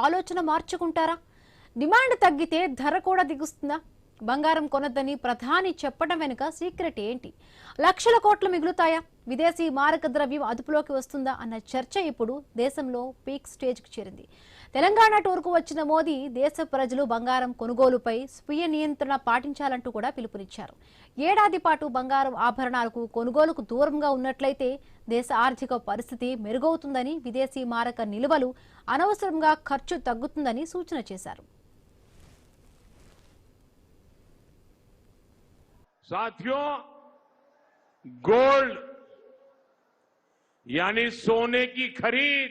ఆలోచన మార్చుకుంటారా? డిమాండ్ తగ్గితే ధర కూడా దిగుస్తుందా? బంగారం కొనొద్దని ప్రధాని చెప్పడం వెనుక సీక్రెట్ ఏంటి? లక్షల కోట్లు మిగులుతాయా? విదేశీ మారక ద్రవ్యం అదుపులోకి వస్తుందా అన్న చర్చ ఇప్పుడు దేశంలో పీక్ స్టేజ్కి చేరింది. తెలంగాణ టూర్కు వచ్చిన మోదీ దేశ ప్రజలు బంగారం కొనుగోలుపై స్వీయ నియంత్రణ పాటించాలంటూ కూడా పిలుపునిచ్చారు. ఏడాది పాటు బంగారం ఆభరణాలకు కొనుగోలుకు దూరంగా ఉన్నట్లయితే దేశ ఆర్థిక పరిస్థితి మెరుగవుతుందని, విదేశీ మారక నిల్వలు అనవసరంగా ఖర్చు తగ్గుతుందని సూచన చేశారు. साथियों, गोल्ड यानी सोने की खरीद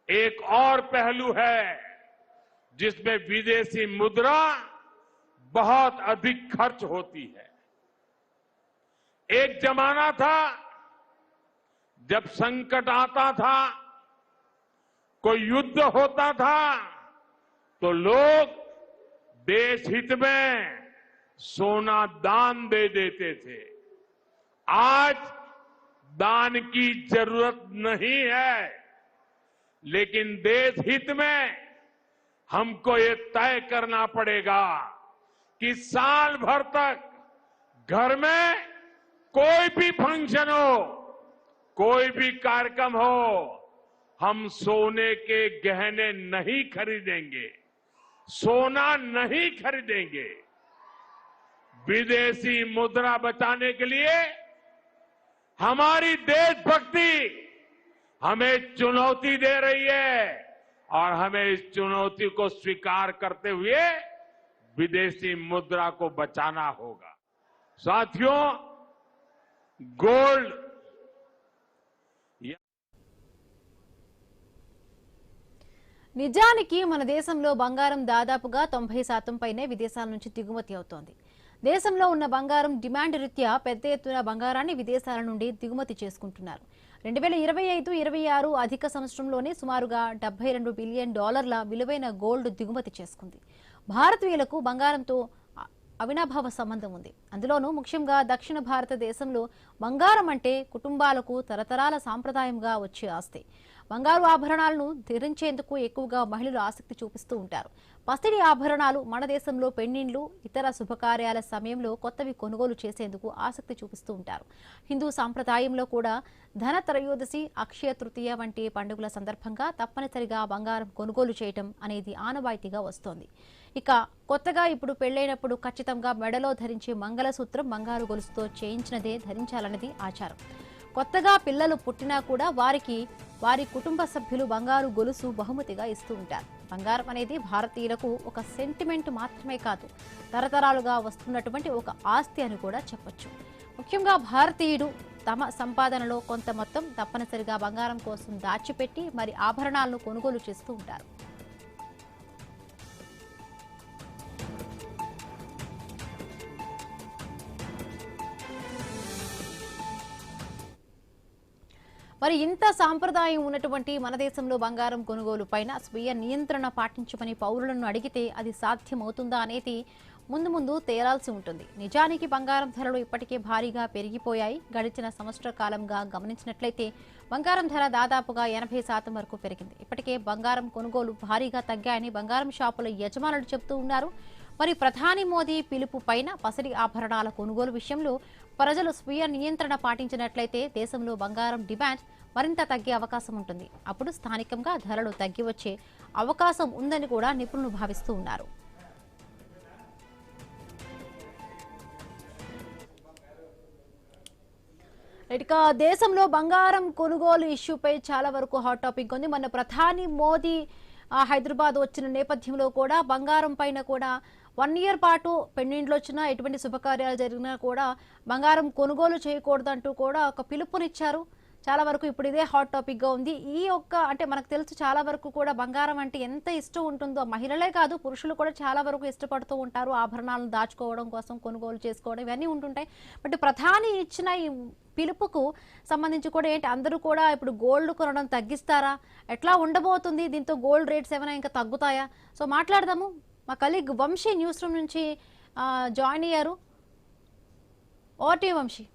एक और पहलू है जिसमें विदेशी मुद्रा बहुत अधिक खर्च होती है। एक जमाना था जब संकट आता था, कोई युद्ध होता था तो लोग देश हित में सोना दान दे देते थे। आज दान की जरूरत नहीं है, लेकिन देश हित में हमको ये तय करना पड़ेगा कि साल भर तक घर में कोई भी फंक्शन हो, कोई भी कार्यक्रम हो, हम सोने के गहने नहीं खरीदेंगे, सोना नहीं खरीदेंगे। विदेशी मुद्रा बचाने के लिए हमारी देशभक्ति हमें चुनौती दे रही है और हमें इस चुनौती को स्वीकार करते हुए विदेशी मुद्रा को बचाना होगा। साथियों, गोल्ड నిజానికి మన దేశంలో బంగారం దాదాపుగా 90% పైనే విదేశాల నుంచి దిగుమతి అవుతోంది. దేశంలో ఉన్న బంగారం డిమాండ్ రీత్యా పెద్ద ఎత్తున బంగారాన్ని విదేశాల నుండి దిగుమతి చేసుకుంటున్నారు. 2025-26 ఆర్థిక సంవత్సరంలోనే సుమారుగా $72 బిలియన్ విలువైన గోల్డ్ దిగుమతి చేసుకుంది. భారతీయులకు బంగారంతో అవినాభావ సంబంధం ఉంది. అందులోనూ ముఖ్యంగా దక్షిణ భారతదేశంలో బంగారం అంటే కుటుంబాలకు తరతరాల సాంప్రదాయంగా వచ్చే ఆస్తి. బంగారు ఆభరణాలను ధరించేందుకు ఎక్కువగా మహిళలు ఆసక్తి చూపిస్తూ ఉంటారు. పసిడి ఆభరణాలు మన దేశంలో పెళ్లిళ్లు, ఇతర శుభకార్యాల సమయంలో కొత్తవి కొనుగోలు చేసేందుకు ఆసక్తి చూపిస్తూ ఉంటారు. హిందూ సాంప్రదాయంలో కూడా ధన త్రయోదశి, అక్షయ తృతీయ వంటి పండుగల సందర్భంగా తప్పనిసరిగా బంగారం కొనుగోలు చేయటం అనేది ఆనవాయితీగా వస్తోంది. ఇక కొత్తగా ఇప్పుడు పెళ్లైనప్పుడు ఖచ్చితంగా మెడలో ధరించే మంగళసూత్రం బంగారు గొలుసుతో చేయించినదే ధరించాలన్నది ఆచారం. కొత్తగా పిల్లలు పుట్టినా కూడా వారి కుటుంబ సభ్యులు బంగారు గొలుసు బహుమతిగా ఇస్తూ ఉంటారు. బంగారం అనేది భారతీయులకు ఒక సెంటిమెంట్ మాత్రమే కాదు, తరతరాలుగా వస్తున్నటువంటి ఒక ఆస్తి అని కూడా చెప్పొచ్చు. ముఖ్యంగా భారతీయుడు తమ సంపాదనలో కొంత మొత్తం తప్పనిసరిగా బంగారం కోసం దాచిపెట్టి మరి ఆభరణాలను కొనుగోలు చేస్తూ ఉంటారు. మరి ఇంత సాంప్రదాయం ఉన్నటువంటి మన దేశంలో బంగారం కొనుగోలు పైన స్వీయ నియంత్రణ పాటించమని పౌరులను అడిగితే అది సాధ్యమవుతుందా అనేది ముందు తేలాల్సి ఉంటుంది. నిజానికి బంగారం ధరలు ఇప్పటికే భారీగా పెరిగిపోయాయి. గడిచిన సంవత్సర కాలంగా గమనించినట్లయితే బంగారం ధర దాదాపుగా 80% వరకు పెరిగింది. ఇప్పటికే బంగారం కొనుగోలు భారీగా తగ్గాయని బంగారం షాపుల యజమానులు చెబుతూ ఉన్నారు. మరి ప్రధాని మోదీ పిలుపు పైన పసిడి ఆభరణాల కొనుగోలు విషయంలో ప్రజలు స్వీయ నియంత్రణ పాటించినట్లయితే దేశంలో బంగారం డిమాండ్ మరింత తగ్గే అవకాశం ఉంటుంది. అప్పుడు స్థానికంగా ధరలు తగ్గి వచ్చే అవకాశం ఉందని కూడా నిపుణులు భావిస్తూ ఉన్నారు. ఇక దేశంలో బంగారం కొనుగోలు ఇష్యూపై చాలా వరకు హాట్ టాపిక్ ఉంది. మన ప్రధాని మోదీ హైదరాబాద్ వచ్చిన నేపథ్యంలో కూడా బంగారం పైన కూడా 1 ఇయర్ పాటు పెండింగ్లో వచ్చినా ఎటువంటి శుభకార్యాలు జరిగినా కూడా బంగారం కొనుగోలు చేయకూడదంటూ కూడా ఒక పిలుపునిచ్చారు. చాలా వరకు ఇప్పుడు ఇదే హాట్ టాపిక్ గా ఉంది. అంటే మనకు తెలుసు చాలా వరకు కూడా బంగారం అంటే ఎంత ఇష్టం ఉంటుందో, మహిళలే కాదు పురుషులు కూడా చాలా వరకు ఇష్టపడుతూ ఉంటారు. ఆభరణాలను దాచుకోవడం కోసం కొనుగోలు చేసుకోవడం ఇవన్నీ ఉంటుంటాయి. బట్ ప్రధాని ఇచ్చిన ఈ పిలుపుకు సంబంధించి కూడా అందరూ కూడా ఇప్పుడు గోల్డ్ కొనడం తగ్గిస్తారా, ఎట్లా ఉండబోతుంది, దీంతో గోల్డ్ రేట్స్ ఏమైనా ఇంకా తగ్గుతాయా? సో మాట్లాడదాము. మా కలీగ్ వంశీ న్యూస్ రూమ్ నుంచి జాయిన్ అయ్యారు. ఓటీ వంశీ.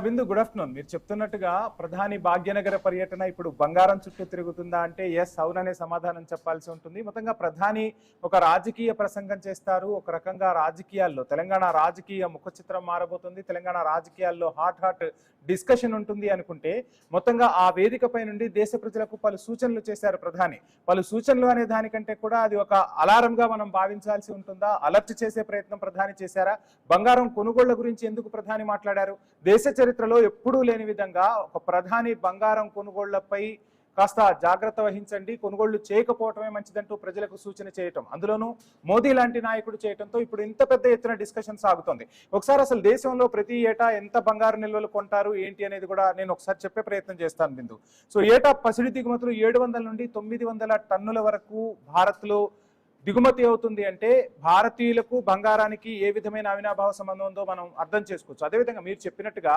బిందు, గుడ్ ఆఫ్టర్నూన్. మీరు చెప్తున్నట్టుగా ప్రధాని భాగ్యనగర పర్యటన ఇప్పుడు బంగారం చుట్టూ తిరుగుతుందా అంటే ఎస్, అవుననే సమాధానం చెప్పాల్సి ఉంటుంది. మొత్తంగా ప్రధాని ఒక రాజకీయ ప్రసంగం చేస్తారు. ఒక రకంగా రాజకీయాల్లో తెలంగాణ రాజకీయ ముఖ చిత్రం మారబోతుంది. తెలంగాణ రాజకీయాల్లో హాట్ డిస్కషన్ ఉంటుంది అనుకుంటే మొత్తంగా ఆ వేదికపై నుండి దేశ ప్రజలకు పలు సూచనలు చేశారు ప్రధాని. పలు సూచనలు అనే దానికంటే కూడా అది ఒక అలారంగా మనం భావించాల్సి ఉంటుందా? అలర్ట్ చేసే ప్రయత్నం ప్రధాని చేశారా? బంగారం కొనుగోళ్ల గురించి ఎందుకు ప్రధాని మాట్లాడారు? దేశ చరిత్రలో ఎప్పుడూ లేని విధంగా ఒక ప్రధాని బంగారం కొనుగోళ్లపై కాస్త జాగ్రత్త వహించండి, కొనుగోళ్లు చేయకపోవటమే మంచిదంటూ ప్రజలకు సూచన చేయటం, అందులోనూ మోదీ లాంటి నాయకుడు చేయటంతో ఇప్పుడు ఇంత పెద్ద ఎత్తున డిస్కషన్ సాగుతోంది. ఒకసారి అసలు దేశంలో ప్రతి ఏటా ఎంత బంగారు నిల్వలు కొంటారు ఏంటి అనేది కూడా నేను ఒకసారి చెప్పే ప్రయత్నం చేస్తాను బిందు. సో ఏటా పసిడి దిగుమతులు 700 నుండి 900 టన్నుల వరకు భారత్లో దిగుమతి అవుతుంది అంటే భారతీయులకు బంగారానికి ఏ విధమైన అవినాభావ సంబంధం ఉందో మనం అర్థం చేసుకోవచ్చు. అదేవిధంగా మీరు చెప్పినట్టుగా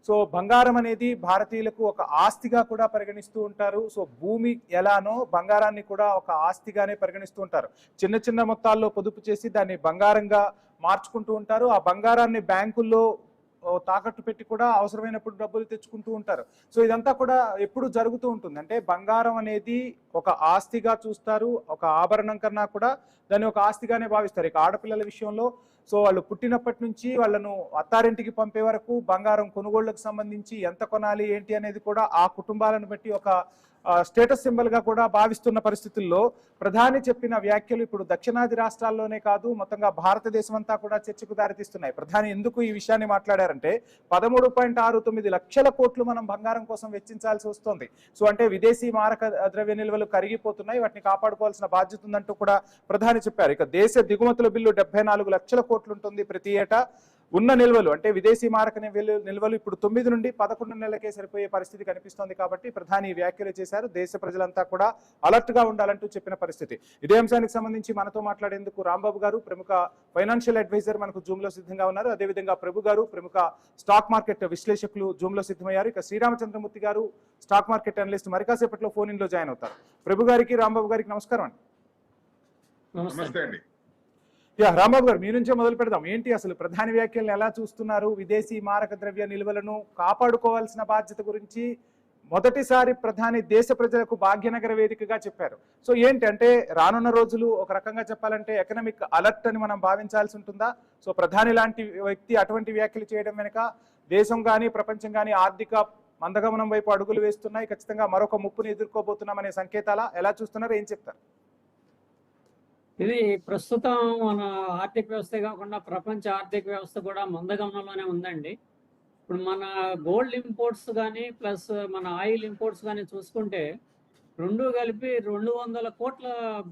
సో బంగారం అనేది భారతీయులకు ఒక ఆస్తిగా కూడా పరిగణిస్తూ ఉంటారు. సో భూమి ఎలానో బంగారాన్ని కూడా ఒక ఆస్తిగానే పరిగణిస్తూ ఉంటారు. చిన్న చిన్న మొత్తాల్లో పొదుపు చేసి దాన్ని బంగారంగా మార్చుకుంటూ ఉంటారు. ఆ బంగారాన్ని బ్యాంకుల్లో తాకట్టు పెట్టి కూడా అవసరమైనప్పుడు డబ్బులు తెచ్చుకుంటూ ఉంటారు. సో ఇదంతా కూడా ఎప్పుడు జరుగుతూ ఉంటుంది. అంటే బంగారం అనేది ఒక ఆస్తిగా చూస్తారు, ఒక ఆభరణం కన్నా కూడా దాన్ని ఒక ఆస్తిగానే భావిస్తారు. ఇక ఆడపిల్లల విషయంలో సో వాళ్ళు పుట్టినప్పటి నుంచి వాళ్ళను అత్తారింటికి పంపే వరకు బంగారం కొనుగోళ్లకు సంబంధించి ఎంత కొనాలి ఏంటి అనేది కూడా ఆ కుటుంబాలను బట్టి ఒక స్టేటస్ సింబల్ గా కూడా భావిస్తున్న పరిస్థితుల్లో ప్రధాని చెప్పిన వ్యాఖ్యలు ఇప్పుడు దక్షిణాది రాష్ట్రాల్లోనే కాదు మొత్తంగా భారతదేశం అంతా కూడా చర్చకు దారితీస్తున్నాయి. ప్రధాని ఎందుకు ఈ విషయాన్ని మాట్లాడారంటే 13.69 లక్షల కోట్లు మనం బంగారం కోసం వెచ్చించాల్సి వస్తుంది. సో అంటే విదేశీ మారక ద్రవ్య నిల్వలు కరిగిపోతున్నాయి, వాటిని కాపాడుకోవాల్సిన బాధ్యత ఉందంటూ కూడా ప్రధాని చెప్పారు. ఇక దేశ దిగుమతుల బిల్లు 74 లక్షల కోట్లు ఉంటుంది ప్రతి ఏటా. ఉన్న నిల్వలు అంటే విదేశీ మారక నిల్వలు ఇప్పుడు 9 నుండి 11 నెలలకే సరిపోయే పరిస్థితి కనిపిస్తోంది. కాబట్టి ప్రధాని వ్యాఖ్యలు చేశారు. దేశ ప్రజలంతా కూడా అలర్ట్ గా ఉండాలంటూ చెప్పిన పరిస్థితి. ఇదే అంశానికి సంబంధించి మనతో మాట్లాడేందుకు రాంబాబు గారు, ప్రముఖ ఫైనాన్షియల్ అడ్వైజర్ మనకు జూమ్ లో సిద్ధంగా ఉన్నారు. అదేవిధంగా ప్రభు గారు, ప్రముఖ స్టాక్ మార్కెట్ విశ్లేషకులు జూమ్ లో సిద్ధమయ్యారు. ఇక శ్రీరామచంద్రమూర్తి గారు, స్టాక్ మార్కెట్ అనలిస్ట్, మరి కాసేపట్లో ఫోన్ ఇన్ లో జాయిన్ అవుతారు. ప్రభు గారికి, రాంబాబు గారికి నమస్కారం అండి. నమస్తే అండి. రాంబాబు గారు, మీ నుంచే మొదలు పెడదాం. ఏంటి అసలు ప్రధాని వ్యాఖ్యలను ఎలా చూస్తున్నారు? విదేశీ మారక ద్రవ్య నిల్వలను కాపాడుకోవాల్సిన బాధ్యత గురించి మొదటిసారి ప్రధాని దేశ ప్రజలకు భాగ్యనగర వేదికగా చెప్పారు. సో ఏంటి అంటే రానున్న రోజులు ఒక రకంగా చెప్పాలంటే ఎకనామిక్ అలర్ట్ అని మనం భావించాల్సి ఉంటుందా? సో ప్రధాని లాంటి వ్యక్తి అటువంటి వ్యాఖ్యలు చేయడం వెనుక దేశం కానీ ప్రపంచం కానీ ఆర్థిక మందగమనం వైపు అడుగులు వేస్తున్నాయి, ఖచ్చితంగా మరొక ముప్పుని ఎదుర్కోబోతున్నాం అనే సంకేతాలా? ఎలా చూస్తున్నారు, ఏం చెప్తారు? ఇది ప్రస్తుతం మన ఆర్థిక వ్యవస్థ కాకుండా ప్రపంచ ఆర్థిక వ్యవస్థ కూడా మందగమనంలోనే ఉందండి. ఇప్పుడు మన గోల్డ్ ఇంపోర్ట్స్ కానీ ప్లస్ మన ఆయిల్ ఇంపోర్ట్స్ కానీ చూసుకుంటే రెండు కలిపి 200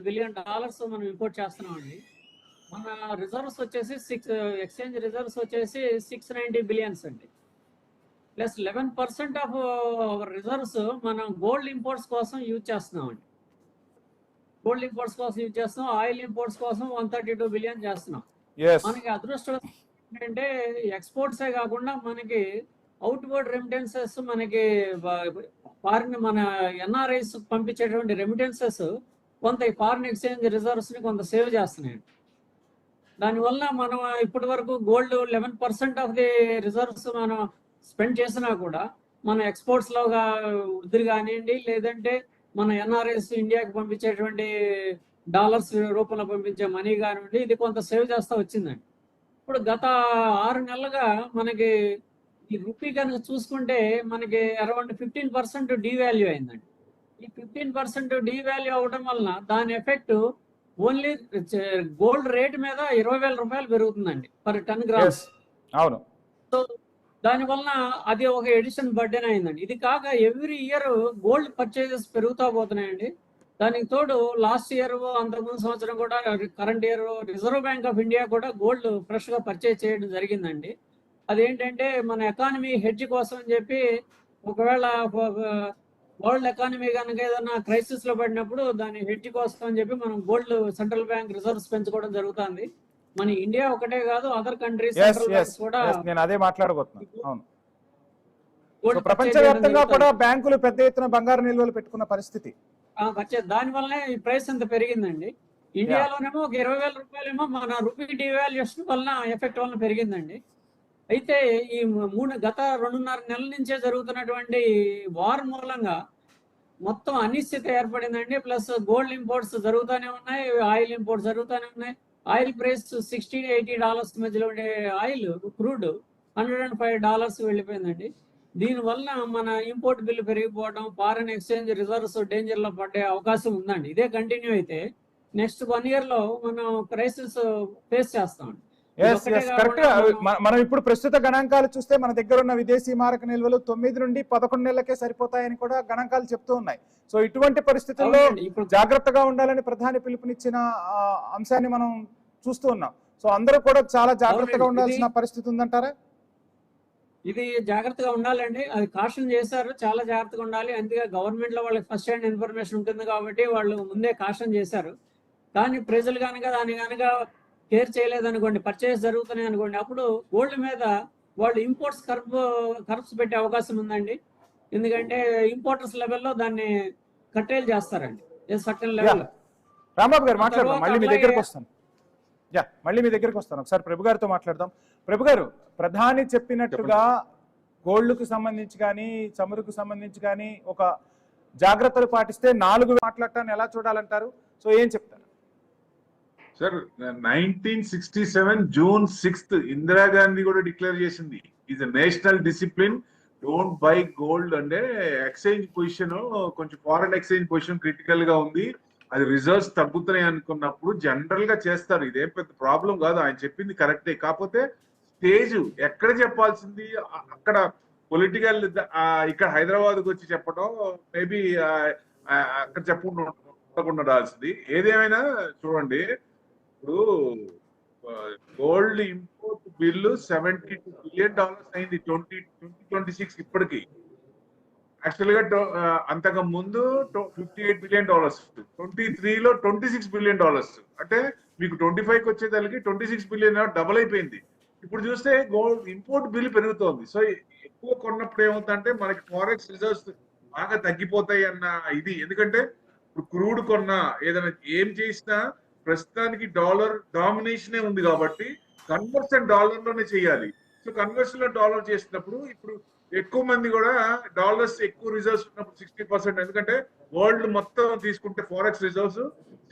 బిలియన్ డాలర్స్ మనం ఇంపోర్ట్ చేస్తున్నామండి. మన రిజర్వ్స్ వచ్చేసి ఎక్స్చేంజ్ రిజర్వ్స్ వచ్చేసి 690 బిలియన్స్ అండి. ప్లస్ 11% ఆఫ్ రిజర్వ్స్ మనం గోల్డ్ ఇంపోర్ట్స్ కోసం యూజ్ చేస్తున్నామండి. గోల్డ్ ఇంపోర్ట్స్ కోసం యూజ్ చేస్తున్నాం, ఆయిల్ ఇంపోర్ట్స్ కోసం 132 బిలియన్ చేస్తున్నాం. మనకి అదృష్టం ఏంటంటే ఎక్స్పోర్ట్సే కాకుండా మనకి అవుట్వర్డ్ రెమిటెన్సెస్, మనకి ఫారిన్ మన ఎన్ఆర్ఐస్ పంపించేటువంటి రెమిటెన్సెస్ కొంత ఈ ఫారిన్ ఎక్స్చేంజ్ రిజర్వ్స్ ని కొంత సేవ్ చేస్తున్నాయి. దానివల్ల మనం ఇప్పటి వరకు గోల్డ్ 11% ఆఫ్ ది రిజర్వ్స్ మనం స్పెండ్ చేసినా కూడా మన ఎక్స్పోర్ట్స్ లో వృద్ధి కానివ్వండి, లేదంటే మన ఎన్ఆర్ఎస్ ఇండియాకి పంపించేటువంటి డాలర్స్ రూపంలో పంపించే మనీ కానివ్వండి, ఇది కొంత సేవ్ చేస్తూ వచ్చిందండి. ఇప్పుడు గత 6 నెలలుగా మనకి ఈ రూపీ కనుక చూసుకుంటే మనకి అరౌండ్ 15% డీవాల్యూ అయిందండి. ఈ 15% డీవాల్యూ అవడం వలన దాని ఎఫెక్ట్ ఓన్లీ గోల్డ్ రేట్ మీద 20,000 రూపాయలు పెరుగుతుందండి పర్ టన్ గ్రామ్స్. అవును. సో దాని వలన అది ఒక ఎడిషన్ బర్డెన్ అయిందండి. ఇది కాక ఎవ్రీ ఇయర్ గోల్డ్ పర్చేజెస్ పెరుగుతూ పోతున్నాయండి. దానికి తోడు లాస్ట్ ఇయర్, అంతకుముందు సంవత్సరం కూడా, current year reserve bank of India కూడా గోల్డ్ ఫ్రెష్ గా పర్చేజ్ చేయడం జరిగిందండి. అదేంటంటే మన ఎకానమీ హెడ్జ్ కోసం అని చెప్పి, ఒకవేళ వరల్డ్ ఎకానమీ కనుక ఏదైనా క్రైసిస్ లో పడినప్పుడు దాని హెడ్జ్ కోసం అని చెప్పి మనం గోల్డ్ సెంట్రల్ బ్యాంక్ రిజర్వ్స్ పెంచుకోవడం జరుగుతుంది. మన ఇండియా ఒకటే కాదు, అదర్ కంట్రీస్ కూడా నేను అదే మాట్లాడబోతున్నాను. అవును, ప్రపంచవ్యాప్తంగా కూడా బ్యాంకులు పెద్ద ఎత్తున బంగారు నిల్వలు పెట్టుకున్న పరిస్థితి. దాని వల్లనే ఈ ప్రైస్ ఎంత పెరిగిందండి. ఇండియాలోనేమో ఒక 20,000 రూపాయలేమో మన రూపీ డివాల్యుయేషన్ వలన ఎఫెక్ట్ వలన పెరిగిందండి. అయితే ఈ గత 2.5 నెలల నుంచే జరుగుతున్నటువంటి వార్ మూలంగా మొత్తం అనిశ్చిత ఏర్పడిందండి. ప్లస్ గోల్డ్ ఇంపోర్ట్స్ జరుగుతూనే ఉన్నాయి, ఆయిల్ ఇంపోర్ట్స్ జరుగుతూనే ఉన్నాయి. ఆయిల్ ప్రైస్ $60-80 మధ్యలో ఉండే ఆయిల్ క్రూడ్ $105 వెళ్ళిపోయిందండి. దీనివల్ల మన ఇంపోర్ట్ బిల్లు పెరిగిపోవడం, ఫారెన్ ఎక్స్చేంజ్ రిజర్వ్స్ డేంజర్ లో పడే అవకాశం ఉందండి. ఇదే కంటిన్యూ అయితే నెక్స్ట్ 1 year లో మనం క్రైసిస్ ఫేస్ చేస్తామండి. మనం ఇప్పుడు ప్రస్తుత గణాంకాలు చూస్తే మన దగ్గర ఉన్న విదేశీ మారక నిల్వలు 9 నుండి 11 నెలలకే సరిపోతాయని కూడా గణాంకాలు చెప్తూ ఉన్నాయి. సో ఇటువంటి పరిస్థితుల్లో జాగ్రత్తగా ఉండాలని ప్రధాని పిలుపునిచ్చిన అంశాన్ని మనం చూస్తూ ఉన్నాం. సో అందరూ కూడా చాలా జాగ్రత్తగా ఉండాల్సిన పరిస్థితి ఉందంటారా? ఇది జాగ్రత్తగా ఉండాలండి. అది కాషన్ చేశారు, చాలా జాగ్రత్తగా ఉండాలి. అందుకే గవర్నమెంట్ లో వాళ్ళకి ఫస్ట్ హ్యాండ్ ఇన్ఫర్మేషన్ ఉంటుంది కాబట్టి వాళ్ళు ముందే కాషన్ చేశారు. కానీ ప్రజలు కనుక దాన్ని కనుక కేర్ చేయలేదనుకోండి, పర్చేస్ జరుగుతున్నాయి అనుకోండి, అప్పుడు గోల్డ్ మీద వాళ్ళు ఇంపోర్ట్స్ కర్బ్స్ పెట్టే అవకాశం ఉందండి. ఎందుకంటే ఇంపోర్టర్స్ లెవెల్లో దాన్ని కట్టేలు చేస్తారండి సర్టన్ లెవెల్. రాంబాబు గారు మాట్లాడదాం, మళ్ళీ మీ దగ్గరకు వస్తాను. ఒకసారి ప్రభు గారితో మాట్లాడదాం. ప్రభు గారు, ప్రధాని చెప్పినట్టుగా గోల్డ్కు సంబంధించి కానీ చమురుకు సంబంధించి కానీ ఒక జాగ్రత్తలు పాటిస్తే 4 మాట్లాడటాన్ని ఎలా చూడాలంటారు? సో ఏం చెప్తారు సార్? 1967 June 6th ఇందిరాగాంధీ కూడా డిక్లేర్ చేసింది, is national discipline, don't buy gold. అంటే ఎక్స్చేంజ్ పొజిషన్, కొంచెం ఫారెన్ ఎక్స్చేంజ్ పొజిషన్ క్రిటికల్ గా ఉంది, అది రిజర్వ్స్ తగ్గుతున్నాయి అనుకున్నప్పుడు జనరల్ గా చేస్తారు. ఇదేం పెద్ద ప్రాబ్లం కాదు, ఆయన చెప్పింది కరెక్టే. కాకపోతే స్టేజ్ ఎక్కడ చెప్పాల్సింది అక్కడ పొలిటికల్, ఇక్కడ హైదరాబాద్కి వచ్చి చెప్పడం మేబీ అక్కడ చెప్పకుండా ఉండాల్సింది. ఏదేమైనా చూడండి, ఇప్పుడు గోల్డ్ ఇంపోర్ట్ బిల్లు $72 బిలియన్ అయింది 2026 ఇప్పటికి. యాక్చువల్ గా అంతకు ముందు $58 బిలియన్, 23లో $26 బిలియన్. అంటే మీకు 25కి వచ్చేదానికి 26 బిలియన్ డబుల్ అయిపోయింది. ఇప్పుడు చూస్తే గోల్డ్ ఇంపోర్ట్ బిల్ పెరుగుతోంది. సో ఎక్కువ కొన్నప్పుడు ఏమవుతుందంటే మనకి ఫారెక్స్ రిజర్వ్స్ బాగా తగ్గిపోతాయి అన్న ఇది. ఎందుకంటే ఇప్పుడు క్రూడ్ కొన్నా ఏదైనా ఏం చేసినా ప్రస్తుతానికి డాలర్ డామినేషనే ఉంది కాబట్టి కన్వర్షన్ డాలర్ లోనే చేయాలి. సో కన్వర్షన్ లో డాలర్ చేసినప్పుడు ఇప్పుడు ఎక్కువ మంది కూడా డాలర్స్ ఎక్కువ రిజర్వ్స్ ఉన్నప్పుడు 60%, ఎందుకంటే వరల్డ్ మొత్తం తీసుకుంటే ఫారెక్స్ రిజర్వ్స్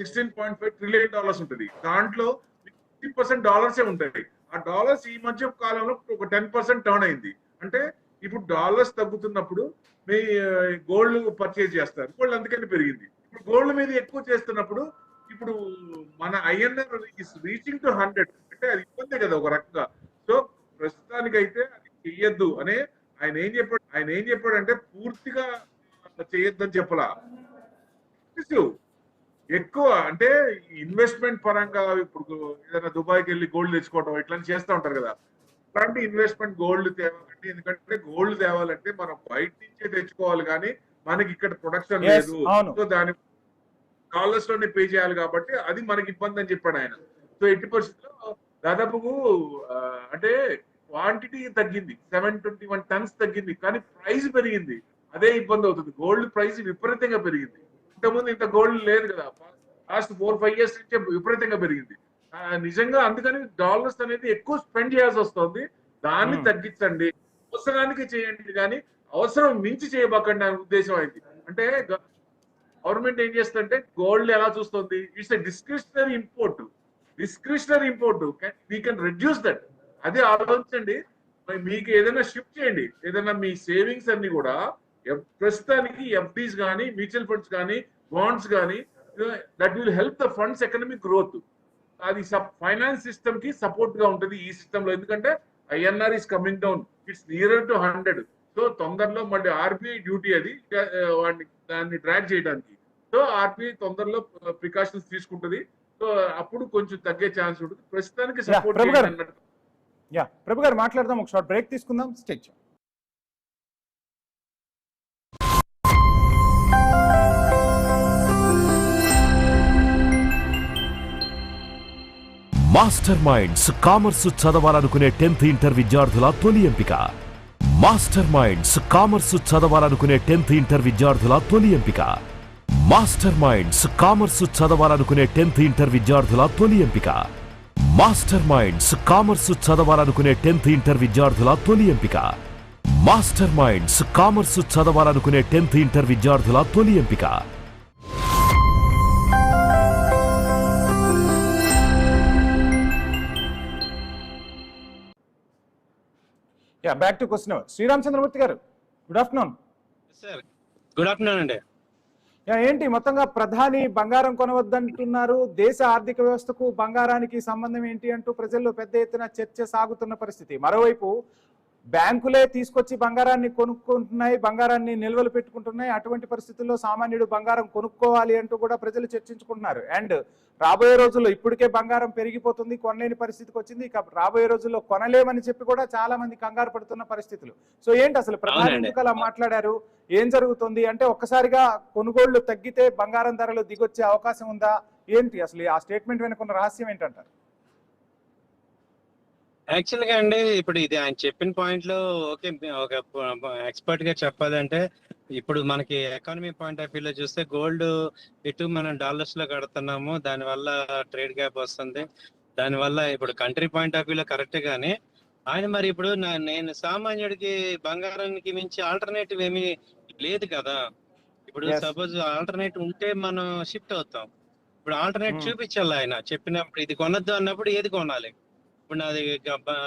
$16.5 ట్రిలియన్ ఉంటుంది. దాంట్లో 60% డాలర్సే ఉంటాయి. ఆ డాలర్స్ ఈ మధ్య కాలంలో ఒక 10% టర్న్ అయింది. అంటే ఇప్పుడు డాలర్స్ తగ్గుతున్నప్పుడు మీ గోల్డ్ పర్చేజ్ చేస్తారు, గోల్డ్ అందుకని పెరిగింది. ఇప్పుడు గోల్డ్ మీద ఎక్కువ చేస్తున్నప్పుడు ఇప్పుడు మన INR ఈస్ రీచింగ్ టు 100, అంటే అది ఇబ్బందే కదా ఒక రకంగా. సో ప్రస్తుతానికైతే అది చెయ్యొద్దు అనే ఆయన ఏం చెప్పాడంటే పూర్తిగా చేయొద్దని చెప్పలా, ఎక్కువ అంటే ఇన్వెస్ట్మెంట్ పరంగా ఇప్పుడు ఏదైనా దుబాయ్కి వెళ్ళి గోల్డ్ తెచ్చుకోవడం ఇట్లాంటి చేస్తూ ఉంటారు కదా, అట్లాంటి ఇన్వెస్ట్మెంట్ గోల్డ్ తేవాలంటే, ఎందుకంటే గోల్డ్ తేవాలంటే మనం బయట నుంచే తెచ్చుకోవాలి కానీ మనకి ఇక్కడ ప్రొడక్షన్ లేదు. సో దాని డాలర్స్ లోనే పే చేయాలి కాబట్టి అది మనకి ఇబ్బంది అని చెప్పాడు ఆయన. సో ఎట్టి పరిస్థితుల్లో దాదాపు అంటే క్వాంటిటీ తగ్గింది, 721 tons తగ్గింది, కానీ ప్రైస్ పెరిగింది. అదే ఇబ్బంది అవుతుంది, గోల్డ్ ప్రైస్ విపరీతంగా పెరిగింది. ఇంతకుముందు ఇంత గోల్డ్ లేదు కదా, లాస్ట్ 4-5 years నుంచే విపరీతంగా పెరిగింది నిజంగా. అందుకని డాలర్స్ అనేది ఎక్కువ స్పెండ్ చేయాల్సి వస్తుంది. దాన్ని తగ్గించండి, అవసరానికి చేయండి కానీ అవసరం మించి చేయబాకండి అనే ఉద్దేశం అయింది. అంటే గవర్నమెంట్ ఏం చేస్తుందంటే గోల్డ్ ఎలా చూస్తుంది, it's discretionary import, we can reduce that. అదే ఆలోచించండి. మీకు ఏదైనా షిఫ్ట్ చేయండి, ఏదైనా మీ సేవింగ్స్ అన్ని కూడా ప్రస్తుతానికి FDs కానీ మ్యూచువల్ ఫండ్స్ కానీ బాండ్స్ కానీ, that will help the funds economic growth. అది ఫైనాన్స్ సిస్టమ్ కి సపోర్ట్ గా ఉంటుంది ఈ సిస్టమ్ లో. ఎందుకంటే INR is coming down, it's nearer to 100. So తొందరలో మళ్ళీ RBI డ్యూటీ అది దాన్ని ట్రాక్ చేయడానికి. సో RBI తొందరలో ప్రికాషన్స్ తీసుకుంటుంది. సో అప్పుడు కొంచెం తగ్గే ఛాన్స్ ఉంటుంది. ప్రస్తుతానికి సపోర్ట్ చేయాలన్నట్టు. ప్రభు గారు మాట్లాడదాం, ఒక షార్ట్ బ్రేక్ తీసుకుందాం. స్టేజ్ మాస్టర్ మైండ్స్ కామర్స్ చదవాలనుకునే 10th ఇంటర్ విద్యార్థుల తొలి ఎంపిక. మాస్టర్ మైండ్స్ కామర్స్ చదవాలనుకునే 10th ఇంటర్ విద్యార్థుల తొలి ఎంపిక. మాస్టర్ మైండ్స్ కామర్స్ చదవాలనుకునే 10th ఇంటర్ విద్యార్థుల తొలి ఎంపిక. మాస్టర్ మైండ్స్ కామర్సు చదవాలనుకునే 10th ఇంటర్ విద్యార్థుల తొలి ఎంపిక. మాస్టర్ మైండ్స్ కామర్సు చదవాలనుకునే 10th ఇంటర్ విద్యార్థుల తొలి ఎంపిక. Back to question. Sriram Chandramurthy garu, good afternoon. Sir good afternoon అండి. ఏంటి మొత్తంగా ప్రధాని బంగారం కొనవద్దంటున్నారు, దేశ ఆర్థిక వ్యవస్థకు బంగారానికి సంబంధం ఏంటి అంటూ ప్రజల్లో పెద్ద ఎత్తున చర్చ సాగుతున్న పరిస్థితి. మరోవైపు బ్యాంకులే తీసుకొచ్చి బంగారాన్ని కొనుక్కుంటున్నాయి, బంగారాన్ని నిల్వలు పెట్టుకుంటున్నాయి. అటువంటి పరిస్థితుల్లో సామాన్యుడు బంగారం కొనుక్కోవాలి అంటూ కూడా ప్రజలు చర్చించుకుంటున్నారు. అండ్ రాబోయే రోజుల్లో ఇప్పటికే బంగారం పెరిగిపోతుంది, కొనలేని పరిస్థితికి వచ్చింది. ఇక రాబోయే రోజుల్లో కొనలేమని చెప్పి కూడా చాలా మంది కంగారు పడుతున్న పరిస్థితులు. సో ఏంటి అసలు ప్రధాని ఎందుకు అలా మాట్లాడారు, ఏం జరుగుతుంది అంటే ఒక్కసారిగా కొనుగోళ్లు తగ్గితే బంగారం ధరలు దిగొచ్చే అవకాశం ఉందా, ఏంటి అసలు ఆ స్టేట్మెంట్ వెనుకున్న రహస్యం ఏంటంటారు? యాక్చువల్ గా అండి, ఇప్పుడు ఇది ఆయన చెప్పిన పాయింట్ లో ఓకే, ఒక ఎక్స్పర్ట్ గా చెప్పాలంటే ఇప్పుడు మనకి ఎకానమీ పాయింట్ ఆఫ్ వ్యూ లో చూస్తే గోల్డ్ ఇటు మనం డాలర్స్ లో కడుతున్నాము, దానివల్ల ట్రేడ్ గ్యాప్ వస్తుంది, దానివల్ల ఇప్పుడు కంట్రీ పాయింట్ ఆఫ్ వ్యూ లో కరెక్ట్ గానీ ఆయన మరి ఇప్పుడు నేను సామాన్యుడికి బంగారానికి మించి ఆల్టర్నేటివ్ ఏమీ లేదు కదా. ఇప్పుడు సపోజ్ ఆల్టర్నేటివ్ ఉంటే మనం షిఫ్ట్ అవుతాం. ఇప్పుడు ఆల్టర్నేట్ చూపించాలి ఆయన చెప్పినప్పుడు, ఇది కొనొద్దు అన్నప్పుడు ఏది కొనాలి. ఇప్పుడు నాది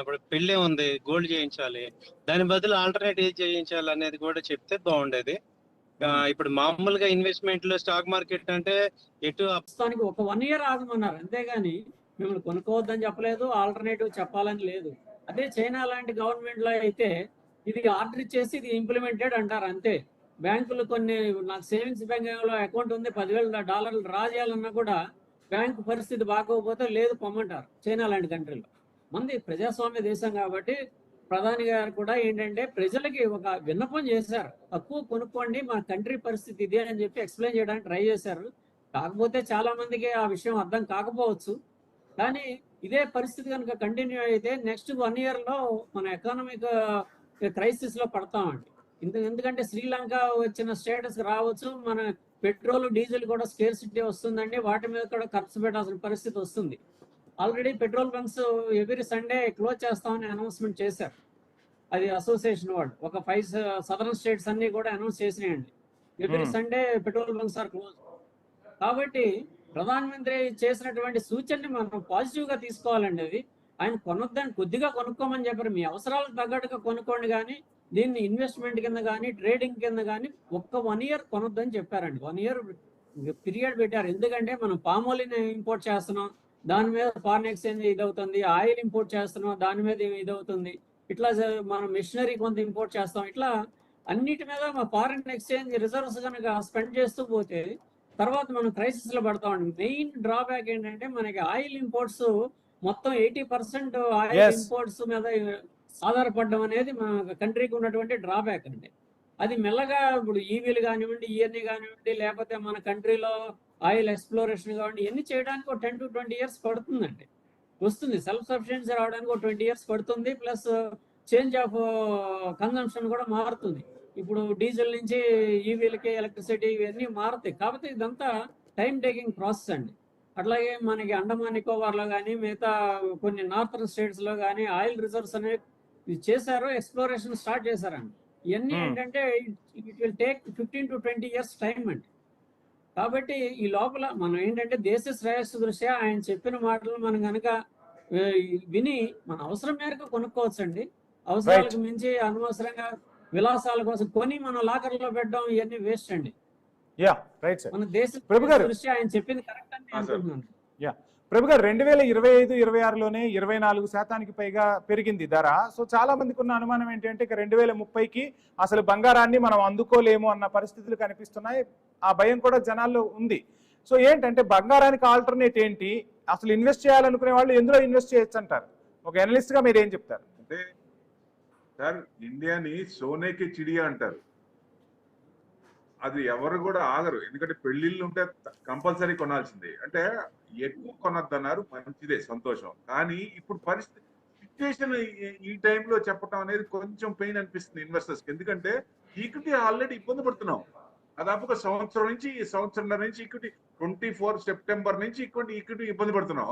ఇప్పుడు పెళ్ళే ఉంది, గోల్డ్ చేయించాలి, దాని బదులు ఆల్టర్నేట్ ఏది చేయించాలి అనేది కూడా చెప్తే బాగుండేది. ఇప్పుడు మామూలుగా ఇన్వెస్ట్మెంట్ లో స్టాక్ మార్కెట్ అంటే ఎటు ప్రస్తుతానికి ఒక 1 year ఆగమన్నారు, అంతేగాని మిమ్మల్ని కొనుక్కోవద్దని చెప్పలేదు, ఆల్టర్నేటివ్ చెప్పాలని లేదు. అదే చైనా లాంటి గవర్నమెంట్ లో అయితే ఇది ఆర్డర్ ఇచ్చేసి ఇది ఇంప్లిమెంటెడ్ అంటారు అంతే. బ్యాంకులు కొన్ని, నాకు సేవింగ్స్ బ్యాంక్ లో అకౌంట్ ఉంది, $10,000 డ్రా చేయాలన్నా కూడా బ్యాంకు పరిస్థితి బాగోకపోతే లేదు పొమ్మంటారు చైనా లాంటి కంట్రీలో. మంది ప్రజాస్వామ్య దేశం కాబట్టి ప్రధాని గారు కూడా ఏంటంటే ప్రజలకి ఒక విన్నపం చేశారు, తక్కువ కొనుక్కోండి, మా కంట్రీ పరిస్థితి ఇదే అని చెప్పి ఎక్స్ప్లెయిన్ చేయడానికి ట్రై చేశారు. కాకపోతే చాలా మందికి ఆ విషయం అర్థం కాకపోవచ్చు. కానీ ఇదే పరిస్థితి కనుక కంటిన్యూ అయితే నెక్స్ట్ 1 year లో మన ఎకానమిక్ క్రైసిస్ లో పడతామండి. ఎందుకంటే శ్రీలంక వచ్చిన స్టేటస్ రావచ్చు, మన పెట్రోల్ డీజిల్ కూడా స్కేర్సిటీ వస్తుందండి, వాటి మీద కూడా ఖర్చు పెట్టాల్సిన పరిస్థితి వస్తుంది. Already petrol bunks every Sunday close చేస్తామని అనౌన్స్మెంట్ చేశారు. అది అసోసియేషన్ వాళ్ళు ఒక 5 సదరన్ స్టేట్స్ అన్ని కూడా అనౌన్స్ చేసినాయండి. Every Sunday petrol bunks are close. కాబట్టి ప్రధానమంత్రి చేసినటువంటి సూచనని మనం పాజిటివ్ గా తీసుకోవాలండి. అది ఆయన కొనొద్దని కొద్దిగా కొనుక్కోమని చెప్పారు, మీ అవసరాలకు తగ్గట్టుగా కొనుక్కోండి, కానీ దీన్ని ఇన్వెస్ట్మెంట్ కింద కానీ ట్రేడింగ్ కింద కానీ ఒక్క 1 year కొనొద్దని చెప్పారండి. 1 year పీరియడ్ పెట్టారు. ఎందుకంటే మనం పామోలిన్ ఇంపోర్ట్ చేస్తున్నాం, దాని మీద ఫారెన్ ఎక్స్చేంజ్ ఇదవుతుంది, ఆయిల్ ఇంపోర్ట్ చేస్తున్నాం, దాని మీద ఇదవుతుంది, ఇట్లా మనం మిషనరీ కొంత ఇంపోర్ట్ చేస్తాం, ఇట్లా అన్నిటి మీద మా ఫారెన్ ఎక్స్చేంజ్ రిజర్వ్స్ కనుక స్పెండ్ చేస్తూ పోతే తర్వాత మనం క్రైసిస్ లో పడతామండి. మెయిన్ డ్రాబ్యాక్ ఏంటంటే మనకి ఆయిల్ ఇంపోర్ట్స్ మొత్తం 80% ఆయిల్ ఇంపోర్ట్స్ మీద ఆధారపడడం అనేది మన కంట్రీకి ఉన్నటువంటి డ్రాబ్యాక్ అండి. అది మెల్లగా ఇప్పుడు ఈవీలు కానివ్వండి, ఇవన్నీ కానివ్వండి, లేకపోతే మన కంట్రీలో ఆయిల్ ఎక్స్ప్లోరేషన్ కావండి, ఇవన్నీ చేయడానికి ఒక 10 to 20 years పడుతుందండి. వస్తుంది సెల్ఫ్ సఫిషియన్సీ రావడానికి ఒక 20 years పడుతుంది. ప్లస్ చేంజ్ ఆఫ్ కన్జంప్షన్ కూడా మారుతుంది. ఇప్పుడు డీజిల్ నుంచి ఈవీలకి ఎలక్ట్రిసిటీ ఇవన్నీ మారుతాయి. కాబట్టి ఇదంతా టైం టేకింగ్ ప్రాసెస్ అండి. అట్లాగే మనకి అండమాన్ నికోబార్లో కానీ మిగతా కొన్ని నార్థర్న్ స్టేట్స్లో కానీ ఆయిల్ రిజర్వ్స్ అనేవి చేశారు, ఎక్స్ప్లోరేషన్ స్టార్ట్ చేశారండి. ఇవన్నీ ఏంటంటే it will take 15 to 20 years time అండి. కాబట్టి ఈ లోపల మనం ఏంటంటే దేశ శ్రేయస్సు దృష్ట్యా ఆయన చెప్పిన మాటలు మనం కనుక విని మన అవసరం మేరకు కొనుక్కోవచ్చండి. అవసరాలకు మించి అనవసరంగా విలాసాల కోసం కొని మనం లాకర్లో పెట్టడం ఇవన్నీ వేస్ట్ అండి. మన దేశ దృష్ట్యా ఆయన చెప్పింది కరెక్ట్ అని అనుకుంటున్నాను. ప్రభు గారు, 2025-26లోనే 24% పైగా పెరిగింది ధర. సో చాలా మందికి ఉన్న అనుమానం ఏంటంటే 2030కి అసలు బంగారాన్ని మనం అందుకోలేము అన్న పరిస్థితులు కనిపిస్తున్నాయి. ఆ భయం కూడా జనాల్లో ఉంది. సో ఏంటంటే బంగారానికి ఆల్టర్నేట్ ఏంటి, అసలు ఇన్వెస్ట్ చేయాలనుకునే వాళ్ళు ఎందులో ఇన్వెస్ట్ చేయొచ్చు అంటారు? ఒక అనలిస్ట్ గా మీరు ఏం చెప్తారు? అంటే సార్, ఇండియాని సోనేకి చిడియా అంటారు. అది ఎవరు కూడా ఆగరు, ఎందుకంటే పెళ్లిళ్ళు ఉంటే కంపల్సరీ కొనాల్సిందే. అంటే ఎక్కువ కొనొద్దన్నారు, మంచిదే, సంతోషం. కానీ ఇప్పుడు పరిస్థితి సిచ్యువేషన్ ఈ టైంలో చెప్పడం అనేది కొంచెం పెయిన్ అనిపిస్తుంది ఇన్వెస్టర్స్కి. ఎందుకంటే ఈక్విటీ ఆల్రెడీ ఇబ్బంది పడుతున్నాం. దాదాపుగా సంవత్సరం నుంచి సంవత్సరంన్నర నుంచి ఈక్విటీ 24 సెప్టెంబర్ నుంచి ఈక్విటీ ఇబ్బంది పడుతున్నాం.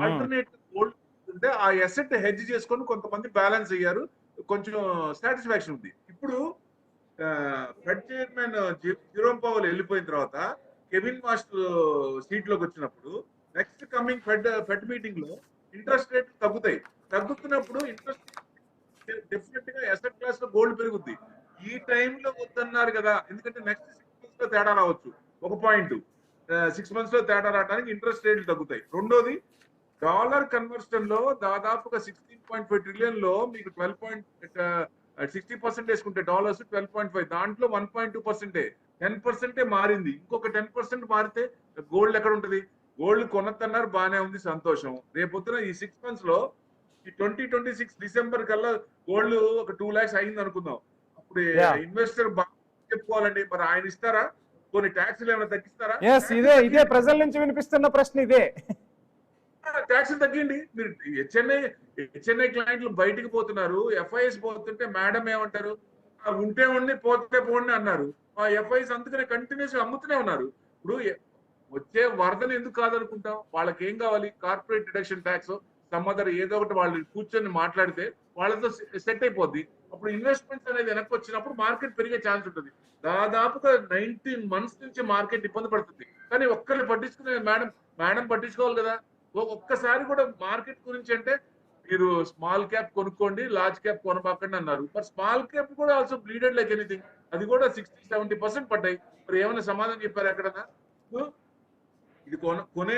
ఆల్టర్నేట్ గోల్డ్ అంటే ఆ అసెట్ హెడ్జ్ చేసుకొని కొంతమంది బ్యాలెన్స్ అయ్యారు, కొంచెం సాటిస్ఫాక్షన్ ఉంది. ఇప్పుడు ఫెడ్ చైర్మన్ జిరోమ్ పవల్ వెళ్ళిపోయిన తర్వాత కెవిన్ మాస్టర్ సీట్ లోకి వచ్చినప్పుడు నెక్స్ట్ కమింగ్ ఫెడ్ మీటింగ్ లో ఇంట్రెస్ట్ రేట్ తగ్గుతున్నప్పుడు ఇంట్రెస్ట్ డెఫినెట్ గా అసెట్ క్లాస్ లో గోల్డ్ పెరుగుద్ది. ఈ టైంలో వద్దన్నారు కదా, ఎందుకంటే నెక్స్ట్ 6 months లో తేడా రావచ్చు. ఒక పాయింట్ 6 months లో తేడా రావడానికి ఇంట్రెస్ట్ రేట్లు తగ్గుతాయి. రెండోది డాలర్ కన్వర్షన్ లో దాదాపుగా 16.5 ట్రిలియన్ లో మీకు 60% వేసుకుంటే డాలర్స్ 12.5, దాంట్లో 1.2%, 10% మారింది. ఇంకొక 10% మారితే గోల్డ్ ఎక్కడ ఉంటది? గోల్డ్ కొనద్దన్నారు, బానే ఉంది, సంతోషం. రేపొద్దున ఈ 6 months లో ఈ 2026 డిసెంబర్ కల్లా గోల్డ్ ఒక 2 lakhs అయింది అనుకుందాం. అప్పుడు ఇన్వెస్టర్ చెప్పుకోవాలండి, మరి ఆయన ఇస్తారా? కొన్ని ట్యాక్స్లు ఏమైనా తగ్గిస్తారా? ఇదే ప్రజల నుంచి వినిపిస్తున్న ప్రశ్న ఇదే. ట్యాక్స్ తగ్గిండి. మీరు హెచ్ఎన్ఐ క్లయింట్లు బయటికి పోతున్నారు, ఎఫ్ఐఎస్ పోతుంటే మేడం ఏమంటారు? ఉంటే ఉండి పోతే పోండి అన్నారు. ఆ ఎఫ్ఐఎస్ అందుకనే కంటిన్యూస్ అమ్ముతూనే ఉన్నారు. ఇప్పుడు వచ్చే వరదలు ఎందుకు కాదనుకుంటాం? వాళ్ళకి ఏం కావాలి? కార్పొరేట్ డిడక్షన్ ట్యాక్స్, సమ్మదర్ ఏదో ఒకటి వాళ్ళు కూర్చొని మాట్లాడితే వాళ్ళతో సెట్ అయిపోద్ది. అప్పుడు ఇన్వెస్ట్మెంట్స్ అనేది వెనక్కి వచ్చినప్పుడు మార్కెట్ పెరిగే ఛాన్స్ ఉంటుంది. దాదాపుగా 19 months నుంచి మార్కెట్ ఇబ్బంది పడుతుంది. కానీ ఒక్కరిని పట్టించుకునే మేడం పట్టించుకోవాలి కదా. ఒక్కసారి కూడా మార్కెట్ గురించి అంటే మీరు స్మాల్ క్యాప్ కొనుక్కోండి, లార్జ్ క్యాప్ కొనబాకండి అన్నారు. మరి స్మాల్ క్యాప్ కూడా ఆల్సో బ్లీడెడ్ లైక్ ఎనీథింగ్. అది కూడా 60-70% పడ్డాయి. మరి ఏమైనా సమాధానం చెప్పారు ఎక్కడన్నా? ఇది కొనే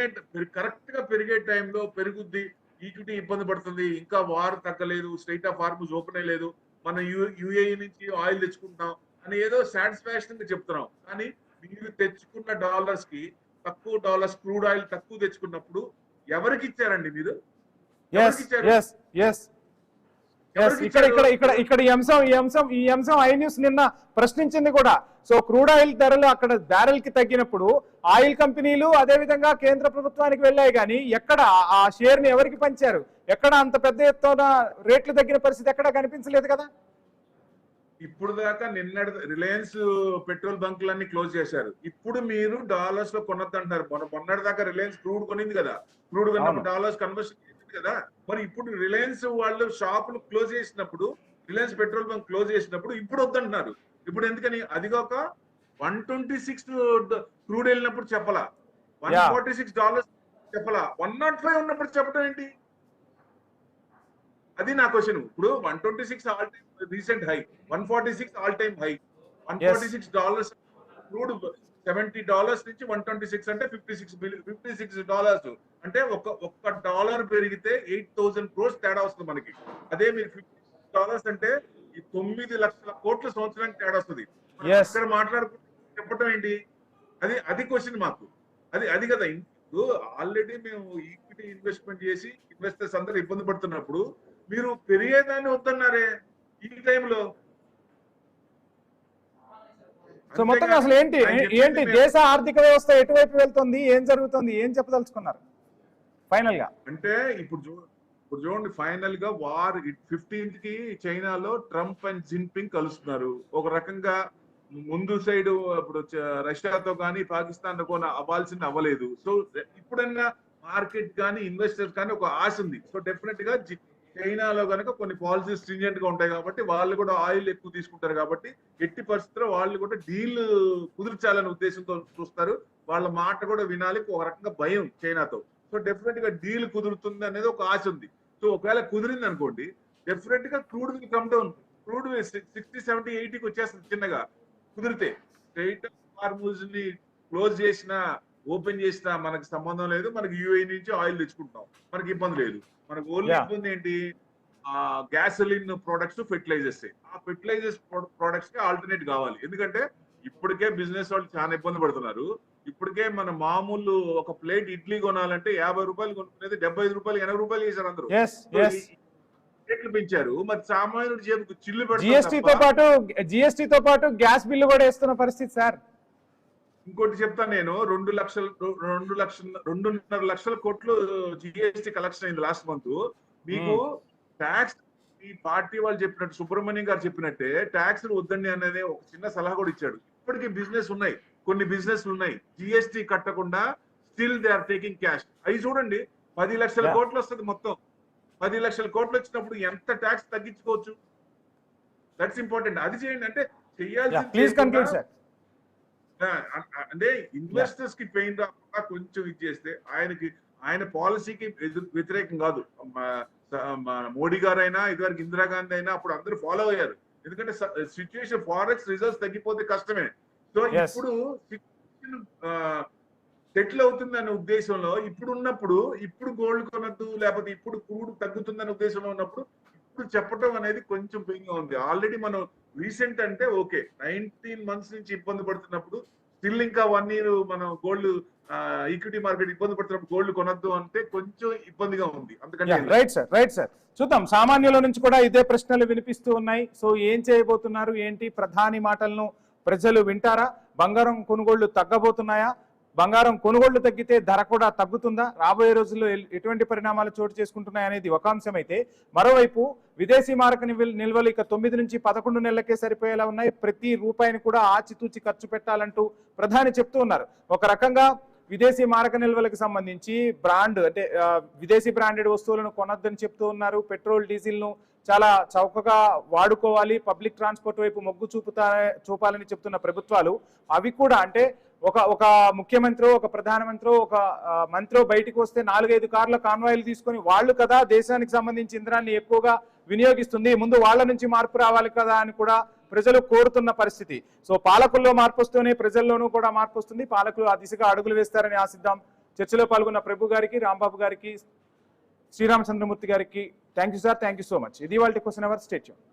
కరెక్ట్ గా పెరిగే టైంలో పెరుగుద్ది, ఈక్విటీ ఇబ్బంది పడుతుంది, ఇంకా వార్ తగ్గలేదు, స్ట్రైట్ ఆఫ్ హార్మూజ్ ఓపెన్ అయ్యలేదు, మనం యుఏఈ నుంచి ఆయిల్ తెచ్చుకుంటాం అని ఏదో సాటిస్ఫాక్షన్ గా చెప్తున్నాం. కానీ మీరు తెచ్చుకున్న డాలర్స్ కి తక్కువ డాలర్స్ క్రూడ్ ఆయిల్ తక్కువ తెచ్చుకున్నప్పుడు ఎవరికి ఇచ్చారండి మీరు? ఇక్కడ ఈ అంశం ఐ న్యూస్ నిన్న ప్రశ్నించింది కూడా. సో క్రూడ్ ఆయిల్ ధరలు అక్కడ బ్యారెల్ కి తగ్గినప్పుడు ఆయిల్ కంపెనీలు అదే విధంగా కేంద్ర ప్రభుత్వానికి వెళ్ళాయి, కానీ ఎక్కడ ఆ షేర్ ని ఎవరికి పంచారు? ఎక్కడ అంత పెద్ద ఎత్తున రేట్లు తగ్గిన పరిస్థితి ఎక్కడా కనిపించలేదు కదా. ఇప్పుడు దాకా నిన్న రిలయన్స్ పెట్రోల్ బంకులన్నీ క్లోజ్ చేశారు. ఇప్పుడు మీరు డాలర్స్ లో కొనొద్దంటారు. మొన్నటి దాకా రిలయన్స్ క్రూడ్ కొనింది కదా, క్రూడ్ కొన్నప్పుడు డాలర్స్ కన్వర్షన్ చేసింది కదా. మరి ఇప్పుడు రిలయన్స్ వాళ్ళు షాపులు క్లోజ్ చేసినప్పుడు, రిలయన్స్ పెట్రోల్ బంక్ క్లోజ్ చేసినప్పుడు ఇప్పుడు వద్దంటున్నారు. ఇప్పుడు ఎందుకని? అదిగోక 126 క్రూడ్ వెళ్ళినప్పుడు చెప్పలా, $146 చెప్పలా, 105 ఉన్నప్పుడు చెప్పడం ఏంటి? అది నా క్వశ్చన్. ఇప్పుడు 126 all time recent high, 146 all time high, $146 crude, $70 నుంచి 126 అంటే $56 అంటే ఒక్క డాలర్ పెరిగితే 8,000 crores తేడా వస్తుంది మనకి. అదే మీరు $56 అంటే ఈ 9 లక్షల కోట్ల సంవత్సరానికి తేడా వస్తుంది. ఇక్కడ మాట్లాడుకుంటే చెప్పడం ఏంటి? అది క్వశ్చన్ మాకు. అది కదా. ఇప్పుడు ఆల్రెడీ మేము ఈక్విటీ ఇన్వెస్ట్మెంట్ చేసి ఇన్వెస్టర్స్ అందరూ ఇబ్బంది పడుతున్నప్పుడు మీరు పెరిగేదాన్ని వద్దన్నారే ఈ టైంలో. సో మొత్తంగా అసలు ఏంటి దేశ ఆర్థిక వ్యవస్థ ఎటువైపు వెళ్తుంది, ఏం జరుగుతుంది, ఏం చెప్పదలుచుకున్నారు ఫైనల్ గా? అంటే ఇప్పుడు చూడండి, ఫైనల్ గా వార్ 15th కి చైనాలో ట్రంప్ అండ్ జిన్పింగ్ కలుస్తున్నారు. ఒక రకంగా ముందు సైడ్ ఇప్పుడు రష్యాతో కానీ పాకిస్తాన్ తో కానీ అవ్వాల్సింది అవ్వలేదు. సో ఇప్పుడన్నా మార్కెట్ కానీ ఇన్వెస్టర్స్ కానీ ఒక ఆశ ఉంది. సో డెఫినెట్ గా చైనాలో కనుక కొన్ని పాలసీస్ స్ట్రింజెంట్ గా ఉంటాయి కాబట్టి వాళ్ళు కూడా ఆయిల్ ఎక్కువ తీసుకుంటారు కాబట్టి ఎట్టి పరిస్థితుల్లో వాళ్ళు కూడా డీల్ కుదిర్చాలనే ఉద్దేశంతో చూస్తారు. వాళ్ళ మాట కూడా వినాలి. ఒక రకంగా భయం చైనాతో. సో డెఫినెట్ గా డీల్ కుదురుతుంది అనేది ఒక ఆశ ఉంది. సో ఒకవేళ కుదిరింది అనుకోండి, డెఫినెట్ గా crude will come down. Crude 60, 70, 80కి వచ్చేస్తుంది చిన్నగా కుదిరితే. స్ట్రైట్ హార్మూజ్ ని క్లోజ్ చేసినా ఓపెన్ చేసినా మనకు సంబంధం లేదు. మనకి యూఏఈ నుంచి ఆయిల్ తెచ్చుకుంటాం, మనకి ఇబ్బంది లేదు. మనకు ఓన్లీ ఇబ్బంది ఏంటి? Gasoline products, fertilizers. ఆ ఫెర్టిలైజర్స్ ప్రొడక్ట్స్ కి ఆల్టర్నేట్ కావాలి. ఎందుకంటే ఇప్పటికే బిజినెస్ వాళ్ళు చాలా ఇబ్బంది పడుతున్నారు. ఇప్పటికే మన మామూలు ఒక ప్లేట్ ఇడ్లీ కొనాలంటే $50 కొనుక్కునేది $75, $80 చేశారు అందరూ. రేట్లు పెంచారు. మరి సామాన్యుడు జేబుకు చిల్లు పెడతారు. జిఎస్టీతో పాటు గ్యాస్ బిల్లు కూడా వేస్తున్న పరిస్థితి సార్. ఇంకోటి చెప్తాను నేను, 2.5 లక్షల కోట్లు జిఎస్టీ కలెక్షన్ అయింది లాస్ట్ మంత్. మీకు ట్యాక్స్ ఈ పార్టీ వాళ్ళు చెప్పినట్టు, సుబ్రహ్మణ్యం గారు చెప్పినట్టే ట్యాక్స్ వద్దండి అనేది ఒక చిన్న సలహా కూడా ఇచ్చాడు. ఇప్పటికీ బిజినెస్ ఉన్నాయి, కొన్ని బిజినెస్లు ఉన్నాయి జిఎస్టీ కట్టకుండా still they are taking cash. అవి చూడండి 10 లక్షల కోట్లు వస్తుంది మొత్తం. 10 లక్షల కోట్లు వచ్చినప్పుడు ఎంత ట్యాక్స్ తగ్గించుకోవచ్చు? That's important. అది చేయండి. అంటే చేయాల్సి అంటే ఇన్వెస్టర్స్ కి పెయిన్ రాకుండా కొంచెం ఇది చేస్తే ఆయన పాలసీకి వ్యతిరేకం కాదు. మోడీ గారైనా ఇదివరకు ఇందిరాగాంధీ అయినా అప్పుడు అందరూ ఫాలో అయ్యారు. ఎందుకంటే సిచ్యుయేషన్ ఫారెక్స్ రిజర్వ్స్ తగ్గిపోతే కష్టమే. సో ఇప్పుడు సెటిల్ అవుతుందనే ఉద్దేశంలో ఇప్పుడు గోల్డ్ కొనద్దు, లేకపోతే ఇప్పుడు క్రూడ్ తగ్గుతుందనే ఉద్దేశంలో ఉన్నప్పుడు ఇప్పుడు చెప్పడం అనేది కొంచెం పెయిన్ గా ఉంది. ఆల్రెడీ మనం రీసెంట్ అంటే ఓకే 19 months నుంచి ఇబ్బంది పడుతున్నప్పుడు స్టిల్ ఇంకా 1 year మనం గోల్డ్ ఈక్విటీ మార్కెట్ ఇబ్బంది పడుతున్నప్పుడు గోల్డ్ కొనద్దు అంటే కొంచెం ఇబ్బందిగా ఉంది. అందుకని రైట్ సార్ చూద్దాం. సామాన్యుల నుంచి కూడా ఇదే ప్రశ్నలు వినిపిస్తూ ఉన్నాయి. సో ఏం చేయబోతున్నారు ఏంటి? ప్రధాని మాటలను ప్రజలు వింటారా? బంగారం కొనుగోళ్లు తగ్గబోతున్నాయా? బంగారం కొనుగోళ్లు తగ్గితే ధర కూడా తగ్గుతుందా? రాబోయే రోజుల్లో ఎటువంటి పరిణామాలు చోటు చేసుకుంటున్నాయనేది ఒక అంశం అయితే, మరోవైపు విదేశీ మారక నిల్వలు ఇక 9 నుంచి 11 నెలలకే సరిపోయేలా ఉన్నాయి. ప్రతి రూపాయిని కూడా ఆచితూచి ఖర్చు పెట్టాలంటూ ప్రధాని చెప్తూ ఉన్నారు. ఒక రకంగా విదేశీ మారక నిల్వలకు సంబంధించి బ్రాండ్ అంటే విదేశీ బ్రాండెడ్ వస్తువులను కొనొద్దని చెప్తూ ఉన్నారు. పెట్రోల్ డీజిల్ ను చాలా చౌకగా వాడుకోవాలి, పబ్లిక్ ట్రాన్స్పోర్ట్ వైపు మొగ్గు చూపాలని చెప్తున్న ప్రభుత్వాలు అవి కూడా అంటే ఒక ముఖ్యమంత్రి, ఒక ప్రధానమంత్రి, ఒక మంత్రి బయటికి వస్తే 4-5 కార్ల కాన్వాయిలు తీసుకొని వాళ్ళు కదా దేశానికి సంబంధించి ఇంధనాన్ని ఎక్కువగా వినియోగిస్తుంది, ముందు వాళ్ళ నుంచి మార్పు రావాలి కదా అని కూడా ప్రజలు కోరుతున్న పరిస్థితి. సో పాలకుల్లో మార్పు వస్తూనే ప్రజల్లోనూ కూడా మార్పు వస్తుంది. పాలకులు ఆ దిశగా అడుగులు వేస్తారని ఆశిద్దాం. చర్చలో పాల్గొన్న ప్రభు గారికి, రాంబాబు గారికి, శ్రీరామచంద్రమూర్తి గారికి thank you sir. Thank you so much. ఇది వాళ్ళ క్వశ్చన్ అవర్. Stay tuned.